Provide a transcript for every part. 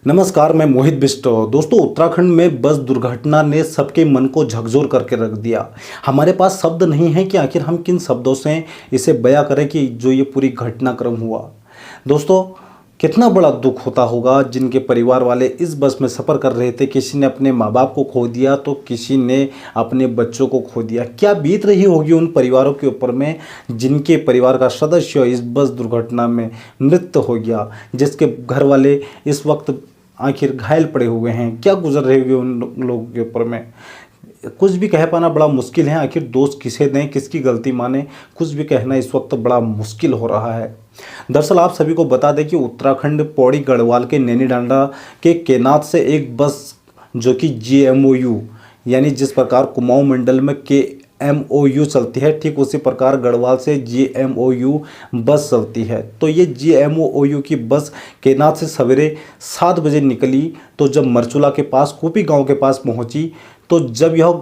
नमस्कार, मैं मोहित बिष्ट। दोस्तों, उत्तराखंड में बस दुर्घटना ने सबके मन को झकझोर करके रख दिया। हमारे पास शब्द नहीं है कि आखिर हम किन शब्दों से इसे बयां करें कि जो ये पूरी घटनाक्रम हुआ। दोस्तों, कितना बड़ा दुख होता होगा जिनके परिवार वाले इस बस में सफ़र कर रहे थे। किसी ने अपने माँ बाप को खो दिया तो किसी ने अपने बच्चों को खो दिया। क्या बीत रही होगी उन परिवारों के ऊपर में जिनके परिवार का सदस्य इस बस दुर्घटना में मृत्यु हो गया, जिसके घर वाले इस वक्त आखिर घायल पड़े हुए हैं। क्या गुजर रहे हुए उन लोगों के ऊपर में कुछ भी कह पाना बड़ा मुश्किल है। आखिर दोष किसे दें, किसकी गलती माने, कुछ भी कहना इस वक्त बड़ा मुश्किल हो रहा है। दरअसल आप सभी को बता दें कि उत्तराखंड पौड़ी गढ़वाल के नैनीडांडा के केनाथ से एक बस जो कि GMOU यानी जिस प्रकार कुमाऊं मंडल में KMOU चलती है, ठीक उसी प्रकार गढ़वाल से GMOU बस चलती है। तो ये GMOU की बस केनाथ से सवेरे 7 बजे निकली। तो जब मरचुला के पास कुपी गांव के पास पहुंची तो जब यह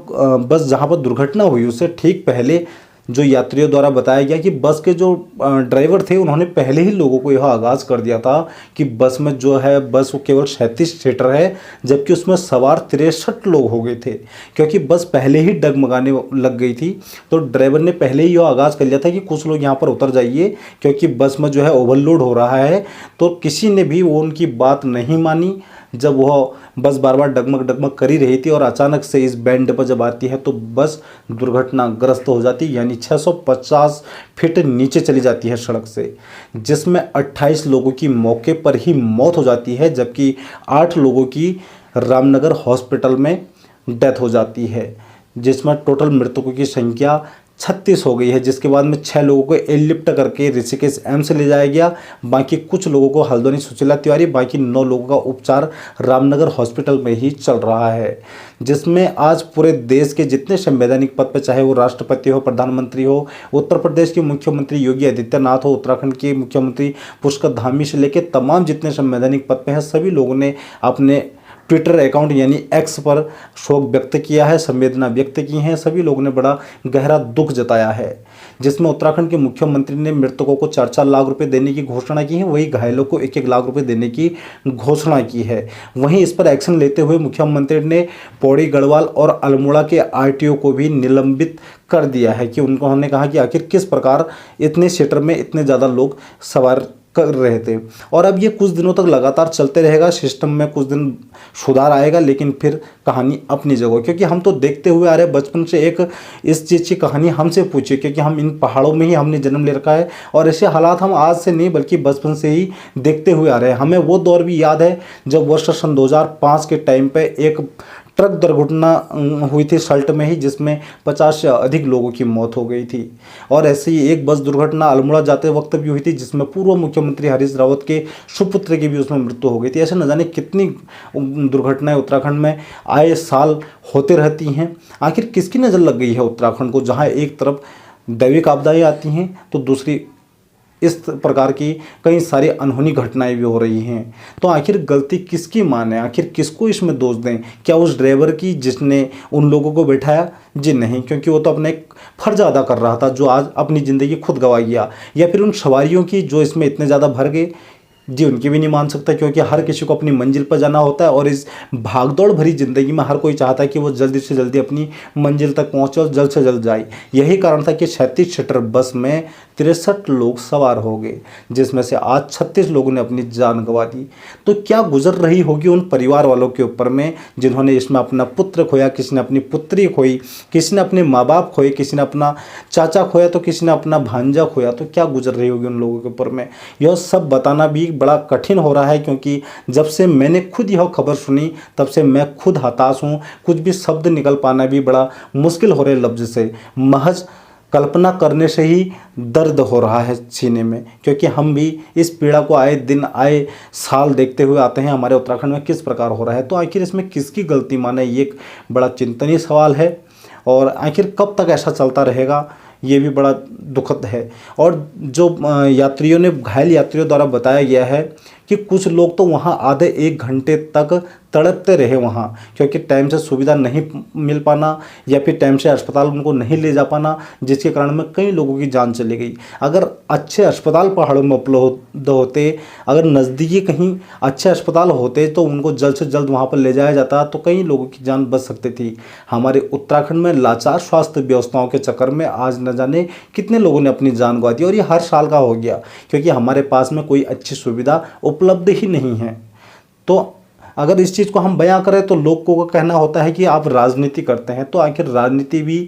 बस जहां पर दुर्घटना हुई उससे ठीक पहले जो यात्रियों द्वारा बताया गया कि बस के जो ड्राइवर थे उन्होंने पहले ही लोगों को यह आगाज़ कर दिया था कि बस में जो है बस वो केवल 37 सीटर है, जबकि उसमें सवार 63 लोग हो गए थे। क्योंकि बस पहले ही डगमगाने लग गई थी तो ड्राइवर ने पहले ही यह आगाज़ कर लिया था कि कुछ लोग यहाँ पर उतर जाइए क्योंकि बस में जो है ओवरलोड हो रहा है। तो किसी ने भी वो उनकी बात नहीं मानी। जब वह बस बार बार डगमग कर ही रही थी और अचानक से इस बैंड पर जब आती है तो बस दुर्घटनाग्रस्त हो जाती, यानी 650 फीट नीचे चली जाती है सड़क से, जिसमें 28 लोगों की मौके पर ही मौत हो जाती है, जबकि 8 लोगों की रामनगर हॉस्पिटल में डेथ हो जाती है, जिसमें टोटल मृतकों की संख्या 36 हो गई है। जिसके बाद में 6 लोगों को एयरलिफ्ट करके ऋषिकेश एम्स ले जाया गया। बाकी कुछ लोगों को हल्द्वानी सुशीला तिवारी, बाकी 9 लोगों का उपचार रामनगर हॉस्पिटल में ही चल रहा है। जिसमें आज पूरे देश के जितने संवैधानिक पद पर, चाहे वो राष्ट्रपति हो, प्रधानमंत्री हो, उत्तर प्रदेश के मुख्यमंत्री योगी आदित्यनाथ हो, उत्तराखंड के मुख्यमंत्री पुष्कर धामी से लेकर तमाम जितने संवैधानिक पद पर हैं, सभी लोगों ने अपने ट्विटर अकाउंट यानी X पर शोक व्यक्त किया है, संवेदना व्यक्त की हैं। सभी लोगों ने बड़ा गहरा दुख जताया है, जिसमें उत्तराखंड के मुख्यमंत्री ने मृतकों को 4-4 लाख रुपए देने की घोषणा की है, वहीं घायलों को 1-1 लाख रुपए देने की घोषणा की है। वहीं इस पर एक्शन लेते हुए मुख्यमंत्री ने पौड़ी गढ़वाल और अल्मोड़ा के RTO को भी निलंबित कर दिया है कि उन्होंने कहा कि आखिर किस प्रकार इतने सीटर में इतने ज़्यादा लोग सवार कर रहे थे। और अब ये कुछ दिनों तक लगातार चलते रहेगा, सिस्टम में कुछ दिन सुधार आएगा, लेकिन फिर कहानी अपनी जगह, क्योंकि हम तो देखते हुए आ रहे बचपन से। एक इस चीज़ की कहानी हमसे पूछिए, क्योंकि हम इन पहाड़ों में ही हमने जन्म ले रखा है और ऐसे हालात हम आज से नहीं बल्कि बचपन से ही देखते हुए आ रहे हैं। हमें वो दौर भी याद है जब वर्ष सन 2005 के टाइम पर एक ट्रक दुर्घटना हुई थी सल्ट में ही, जिसमें 50 से अधिक लोगों की मौत हो गई थी। और ऐसे ही एक बस दुर्घटना अल्मोड़ा जाते वक्त भी हुई थी, जिसमें पूर्व मुख्यमंत्री हरीश रावत के सुपुत्र की भी उसमें मृत्यु हो गई थी। ऐसे न जाने कितनी दुर्घटनाएं उत्तराखंड में आए साल होते रहती हैं। आखिर किसकी नज़र लग गई है उत्तराखंड को, जहाँ एक तरफ दैविक आपदाएं आती हैं तो दूसरी इस प्रकार की कई सारी अनहोनी घटनाएं भी हो रही हैं। तो आखिर गलती किसकी माने, आखिर किसको इसमें दोष दें? क्या उस ड्राइवर की जिसने उन लोगों को बैठाया? जी नहीं, क्योंकि वो तो अपना एक फर्ज अदा कर रहा था जो आज अपनी ज़िंदगी खुद गंवा गया। या फिर उन सवारियों की जो इसमें इतने ज़्यादा भर गए, जी उनकी भी नहीं मान सकता, क्योंकि हर किसी को अपनी मंजिल पर जाना होता है और इस भागदौड़ भरी ज़िंदगी में हर कोई चाहता है कि वो जल्दी से जल्दी अपनी मंजिल तक पहुंचे और जल्द से जल्द जाए। यही कारण था कि 36 सीटर बस में 63 लोग सवार हो गए, जिसमें से आज 36 लोगों ने अपनी जान गंवा दी। तो क्या गुजर रही होगी उन परिवार वालों के ऊपर में जिन्होंने इसमें अपना पुत्र खोया, किसी ने अपनी पुत्री खोई, किसी ने अपने माँ बाप खोए, किसी ने अपना चाचा खोया, तो किसी ने अपना भांजा खोया। तो क्या गुजर रही होगी उन लोगों के ऊपर में, यह सब बताना भी बड़ा कठिन हो रहा है। क्योंकि जब से मैंने खुद यह खबर सुनी तब से मैं खुद हताश हूँ। कुछ भी शब्द निकल पाना भी बड़ा मुश्किल हो रहे लफ्ज़ से, महज कल्पना करने से ही दर्द हो रहा है सीने में। क्योंकि हम भी इस पीड़ा को आए दिन आए साल देखते हुए आते हैं हमारे उत्तराखंड में किस प्रकार हो रहा है। तो आखिर इसमें किसकी गलती माने, ये एक बड़ा चिंतनीय सवाल है। और आखिर कब तक ऐसा चलता रहेगा, ये भी बड़ा दुखद है। और जो यात्रियों ने, घायल यात्रियों द्वारा बताया गया है कि कुछ लोग तो वहाँ आधे 1 घंटे तक तड़पते रहे वहाँ, क्योंकि टाइम से सुविधा नहीं मिल पाना या फिर टाइम से अस्पताल उनको नहीं ले जा पाना, जिसके कारण में कई लोगों की जान चली गई। अगर अच्छे अस्पताल पहाड़ों में उपलब्ध होते, अगर नज़दीकी कहीं अच्छे अस्पताल होते तो उनको जल्द से जल्द वहाँ पर ले जाया जाता तो कई लोगों की जान बच सकती थी। हमारे उत्तराखंड में लाचार स्वास्थ्य व्यवस्थाओं के चक्कर में आज न जाने कितने लोगों ने अपनी जान गंवा दी, और ये हर साल का हो गया, क्योंकि हमारे पास में कोई अच्छी सुविधा उपलब्ध ही नहीं है। तो अगर इस चीज़ को हम बयां करें तो लोगों का कहना होता है कि आप राजनीति करते हैं, तो आखिर राजनीति भी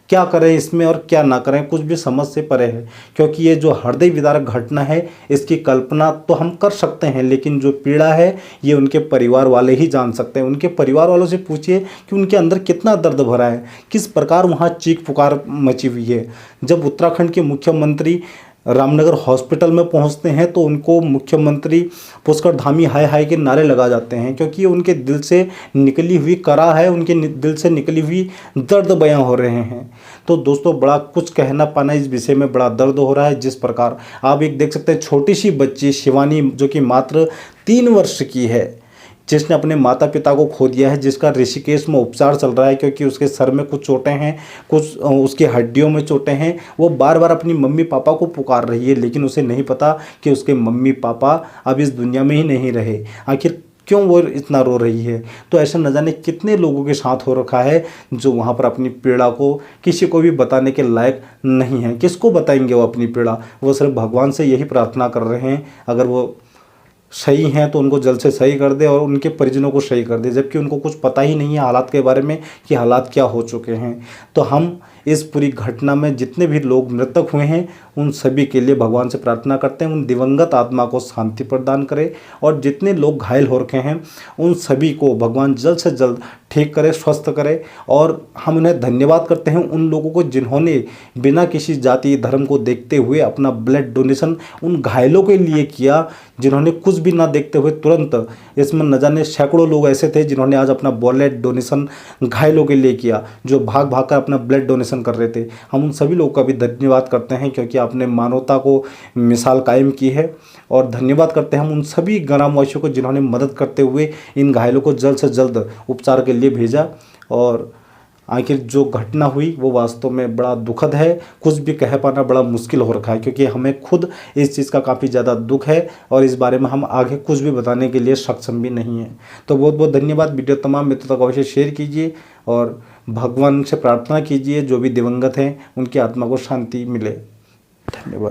क्या करें इसमें और क्या ना करें, कुछ भी समझ से परे है। क्योंकि ये जो हृदय विदारक घटना है इसकी कल्पना तो हम कर सकते हैं, लेकिन जो पीड़ा है ये उनके परिवार वाले ही जान सकते हैं। उनके परिवार वालों से पूछिए कि उनके अंदर कितना दर्द भरा है, किस प्रकार वहाँ चीख पुकार मची हुई है। जब उत्तराखंड के मुख्यमंत्री रामनगर हॉस्पिटल में पहुंचते हैं तो उनको मुख्यमंत्री पुष्कर धामी हाय हाय के नारे लगा जाते हैं, क्योंकि उनके दिल से निकली हुई करा है, उनके दिल से निकली हुई दर्द बयां हो रहे हैं। तो दोस्तों बड़ा कुछ कहना पाना इस विषय में बड़ा दर्द हो रहा है। जिस प्रकार आप एक देख सकते हैं छोटी सी बच्ची शिवानी जो कि मात्र 3 वर्ष की है, जिसने अपने माता पिता को खो दिया है, जिसका ऋषिकेश में उपचार चल रहा है क्योंकि उसके सर में कुछ चोटें हैं, कुछ उसकी हड्डियों में चोटें हैं। वो बार बार अपनी मम्मी पापा को पुकार रही है, लेकिन उसे नहीं पता कि उसके मम्मी पापा अब इस दुनिया में ही नहीं रहे। आखिर क्यों वो इतना रो रही है? तो ऐसा न जाने कितने लोगों के साथ हो रखा है जो वहाँ पर अपनी पीड़ा को किसी को भी बताने के लायक नहीं है। किसको बताएंगे वो अपनी पीड़ा? वो सिर्फ भगवान से यही प्रार्थना कर रहे हैं, अगर वो सही हैं तो उनको जल्द से सही कर दे और उनके परिजनों को सही कर दे, जबकि उनको कुछ पता ही नहीं है हालात के बारे में कि हालात क्या हो चुके हैं। तो हम इस पूरी घटना में जितने भी लोग मृतक हुए हैं उन सभी के लिए भगवान से प्रार्थना करते हैं उन दिवंगत आत्मा को शांति प्रदान करे, और जितने लोग घायल हो रखे हैं उन सभी को भगवान जल्द से जल्द ठीक करे, स्वस्थ करे। और हम उन्हें धन्यवाद करते हैं उन लोगों को जिन्होंने बिना किसी जाति धर्म को देखते हुए अपना ब्लड डोनेशन उन घायलों के लिए किया, जिन्होंने कुछ भी ना देखते हुए तुरंत, इसमें न जाने सैकड़ों लोग ऐसे थे जिन्होंने आज अपना ब्लड डोनेशन घायलों के लिए किया, जो भाग भाग कर अपना ब्लड डोनेशन कर रहे थे। हम उन सभी लोगों का भी धन्यवाद करते हैं क्योंकि आपने मानवता को मिसाल कायम की है। और धन्यवाद करते हैं हम उन सभी ग्रामवासियों को जिन्होंने मदद करते हुए इन घायलों को जल्द से जल्द उपचार के लिए भेजा। और आखिर जो घटना हुई वो वास्तव में बड़ा दुखद है, कुछ भी कह पाना बड़ा मुश्किल हो रखा है, क्योंकि हमें खुद इस चीज़ का काफ़ी ज़्यादा दुख है और इस बारे में हम आगे कुछ भी बताने के लिए सक्षम भी नहीं है। तो बहुत बहुत धन्यवाद। वीडियो तमाम मित्रों तक अवश्य शेयर कीजिए और भगवान से प्रार्थना कीजिए जो भी दिवंगत हैं उनकी आत्मा को शांति मिले। धन्यवाद।